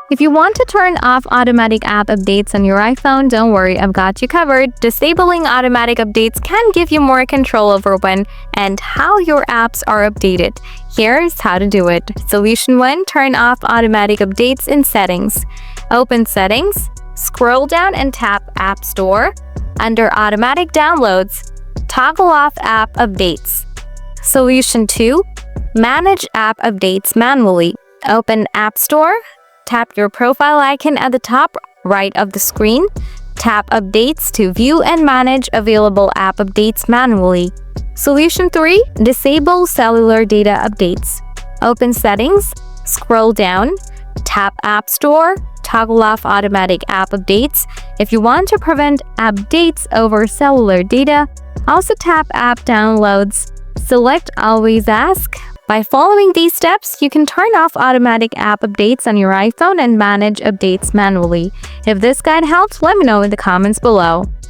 If you want to turn off automatic app updates on your iPhone, don't worry, I've got you covered. Disabling automatic updates can give you more control over when and how your apps are updated. Here's how to do it. Solution 1. Turn off automatic updates in Settings. Open Settings, scroll down and tap App Store. Under Automatic Downloads, toggle off App Updates. Solution 2. Manage app updates manually. Open App Store. Tap your profile icon at the top right of the screen. Tap Updates to view and manage available app updates manually. Solution 3. Disable cellular data updates. Open Settings, scroll down, tap App Store, toggle off automatic app updates. If you want to prevent updates over cellular data, also tap App Downloads. Select Always Ask. By following these steps, you can turn off automatic app updates on your iPhone and manage updates manually. If this guide helped, let me know in the comments below.